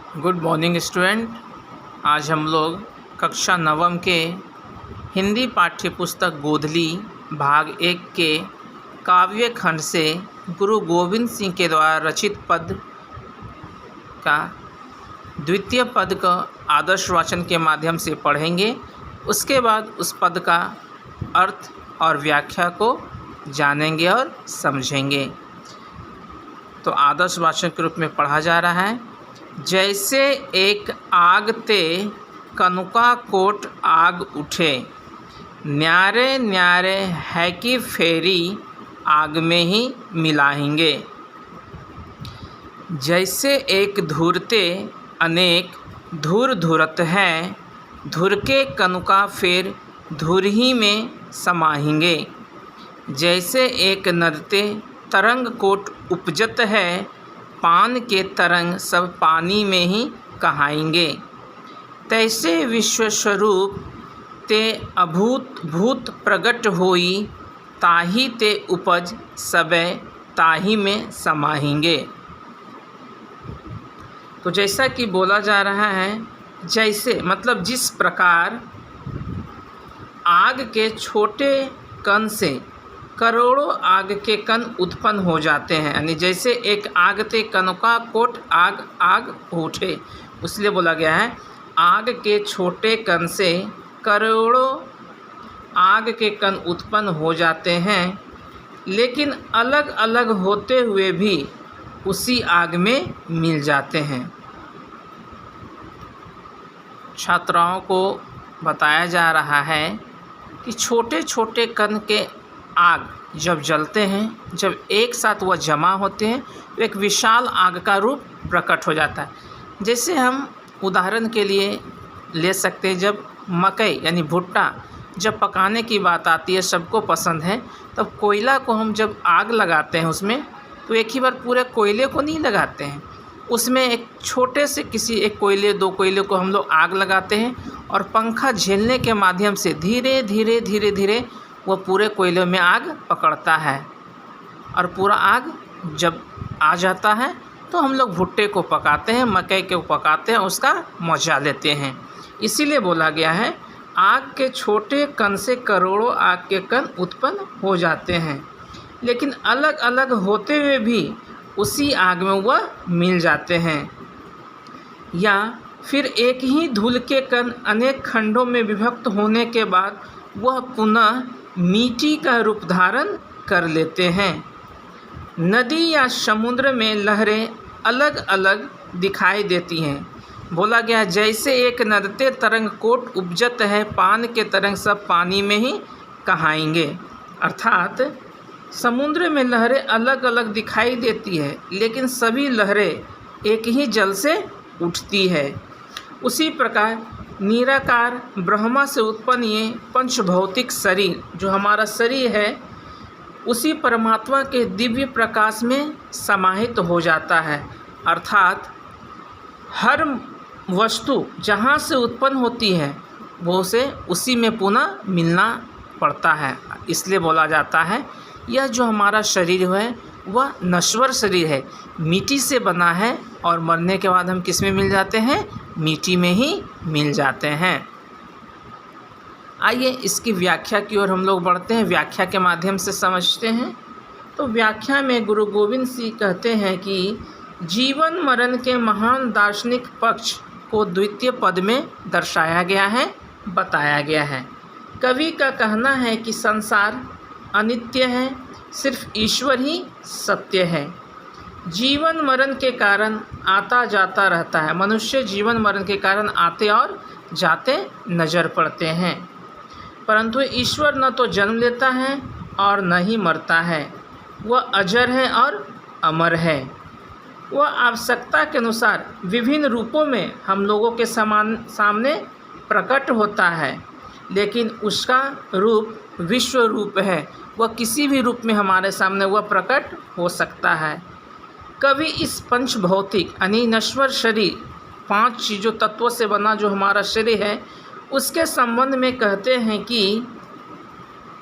Good morning student. आज हम लोग कक्षा नवम के हिंदी पाठ्य पुस्तक गोधली भाग 1 के काव्य खंड से गुरु गोविंद सिंह के द्वारा रचित पद का द्वितीय पद का आदर्श वाचन के माध्यम से पढ़ेंगे। उसके बाद उस पद का अर्थ और व्याख्या को जानेंगे और समझेंगे। तो आदर्श वाचन के रूप में पढ़ा जा रहा है। जैसे एक आग ते कनुका कोट आग उठे, न्यारे न्यारे है कि फेरी आग में ही मिलाएंगे। जैसे एक धुरते अनेक धुर धुरत है, धुर के कनुका फेर धुर ही में समाएंगे। जैसे एक नदते तरंग कोट उपजत है, पान के तरंग सब पानी में ही कहाएंगे। तैसे विश्वस्वरूप ते अभूत भूत प्रगट होई, ताही ते उपज सबे ताही में समाएंगे। तो जैसा कि बोला जा रहा है, जैसे मतलब जिस प्रकार आग के छोटे कण से करोड़ों आग के कण उत्पन्न हो जाते हैं, यानी जैसे एक आग ते कनुका कोट आग आग उठे, इसलिए बोला गया है आग के छोटे कण से करोड़ों आग के कण उत्पन्न हो जाते हैं, लेकिन अलग अलग होते हुए भी उसी आग में मिल जाते हैं। छात्राओं को बताया जा रहा है कि छोटे छोटे कण के आग जब जलते हैं, जब एक साथ वह जमा होते हैं तो एक विशाल आग का रूप प्रकट हो जाता है। जैसे हम उदाहरण के लिए ले सकते हैं, जब मकई यानी भुट्टा जब पकाने की बात आती है, सबको पसंद है, तब कोयला को हम जब आग लगाते हैं उसमें, तो एक ही बार पूरे कोयले को नहीं लगाते हैं, उसमें एक छोटे से किसी एक कोयले दो कोयले को हम लोग आग लगाते हैं और पंखा झेलने के माध्यम से धीरे धीरे धीरे धीरे वो पूरे कोयले में आग पकड़ता है, और पूरा आग जब आ जाता है तो हम लोग भुट्टे को पकाते हैं, मकई को पकाते हैं, उसका मज़ा लेते हैं। इसीलिए बोला गया है आग के छोटे कण से करोड़ों आग के कण उत्पन्न हो जाते हैं, लेकिन अलग अलग होते हुए भी उसी आग में वह मिल जाते हैं। या फिर एक ही धूल के कण अनेक खंडों में विभक्त होने के बाद वह पुनः मिट्टी का रूप धारण कर लेते हैं। नदी या समुद्र में लहरें अलग अलग दिखाई देती हैं। बोला गया जैसे एक नदते तरंग कोट उपजत है, पान के तरंग सब पानी में ही कहाएंगे। अर्थात समुद्र में लहरें अलग अलग दिखाई देती है, लेकिन सभी लहरें एक ही जल से उठती है। उसी प्रकार निराकार ब्रह्मा से उत्पन्न ये पंचभौतिक शरीर जो हमारा शरीर है, उसी परमात्मा के दिव्य प्रकाश में समाहित हो जाता है। अर्थात हर वस्तु जहाँ से उत्पन्न होती है वो से उसी में पुनः मिलना पड़ता है। इसलिए बोला जाता है यह जो हमारा शरीर है वह नश्वर शरीर है, मिट्टी से बना है, और मरने के बाद हम किस में मिल जाते हैं? मिट्टी में ही मिल जाते हैं। आइए इसकी व्याख्या की ओर हम लोग बढ़ते हैं, व्याख्या के माध्यम से समझते हैं। तो व्याख्या में गुरु गोविंद सिंह कहते हैं कि जीवन मरण के महान दार्शनिक पक्ष को द्वितीय पद में दर्शाया गया है, बताया गया है। कवि का कहना है कि संसार अनित्य है, सिर्फ ईश्वर ही सत्य है। जीवन मरण के कारण आता जाता रहता है, मनुष्य जीवन मरण के कारण आते और जाते नज़र पड़ते हैं, परंतु ईश्वर न तो जन्म लेता है और न ही मरता है। वह अजर है और अमर है। वह आवश्यकता के अनुसार विभिन्न रूपों में हम लोगों के सामने प्रकट होता है, लेकिन उसका रूप विश्व रूप है, वह किसी भी रूप में हमारे सामने वह प्रकट हो सकता है। कभी इस पंचभौतिक यानी नश्वर शरीर, 5 चीज़ों तत्वों से बना जो हमारा शरीर है, उसके संबंध में कहते हैं कि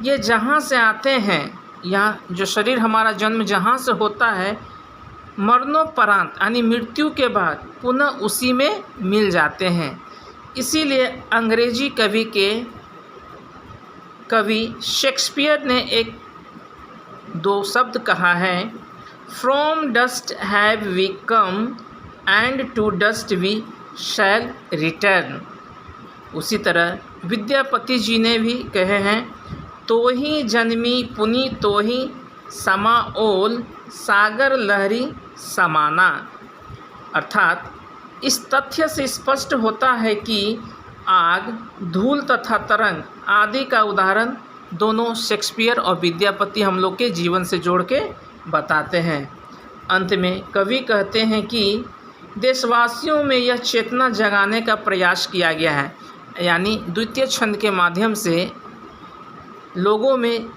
ये जहाँ से आते हैं, यहाँ जो शरीर हमारा जन्म जहाँ से होता है, मरणोपरांत यानी मृत्यु के बाद पुनः उसी में मिल जाते हैं। इसीलिए अंग्रेजी कवि शेक्सपियर ने एक दो शब्द कहा है, from dust have we come and to dust we shall return. उसी तरह विद्यापति जी ने भी कहे हैं, तो ही जन्मी पुनि तो ही समा ओल सागर लहरी समाना। अर्थात इस तथ्य से स्पष्ट होता है कि आग, धूल तथा तरंग आदि का उदाहरण दोनों शेक्सपियर और विद्यापति हम लोग के जीवन से जोड़ के बताते हैं। अंत में कवि कहते हैं कि देशवासियों में यह चेतना जगाने का प्रयास किया गया है, यानी द्वितीय छंद के माध्यम से लोगों में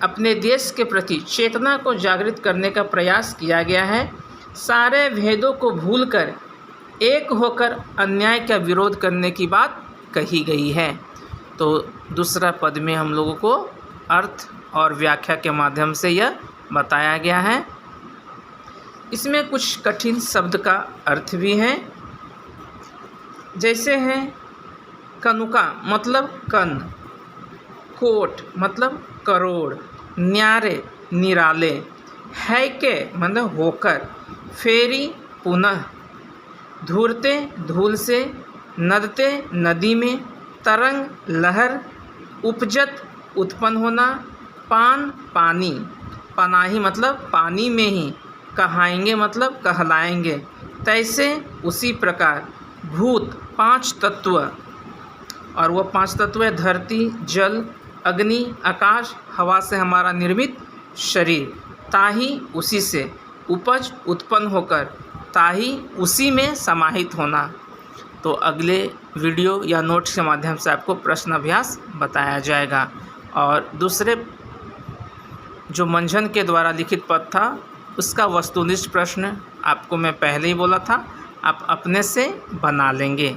अपने देश के प्रति चेतना को जागृत करने का प्रयास किया गया है। सारे भेदों को भूलकर एक होकर अन्याय का विरोध करने की बात कही गई है। तो दूसरा पद में हम लोगों को अर्थ और व्याख्या के माध्यम से यह बताया गया है। इसमें कुछ कठिन शब्द का अर्थ भी है, जैसे है कनुका मतलब कन, कोट मतलब करोड़, न्यारे निराले, है के मतलब होकर, फेरी पुनः, धूरते धूल से, नदते नदी में, तरंग लहर, उपजत उत्पन्न होना, पान पानी, पनाही मतलब पानी में ही, कहाएंगे मतलब कहलाएंगे, तैसे उसी प्रकार, भूत पांच तत्व, और वह पांच तत्व है धरती, जल, अग्नि, आकाश, हवा से हमारा निर्मित शरीर, ताही उसी से, उपज उत्पन्न होकर, ताही उसी में समाहित होना। तो अगले वीडियो या नोट्स के माध्यम से आपको प्रश्न अभ्यास बताया जाएगा। और दूसरे जो मंझन के द्वारा लिखित पद था उसका वस्तुनिष्ठ प्रश्न आपको मैं पहले ही बोला था, आप अपने से बना लेंगे।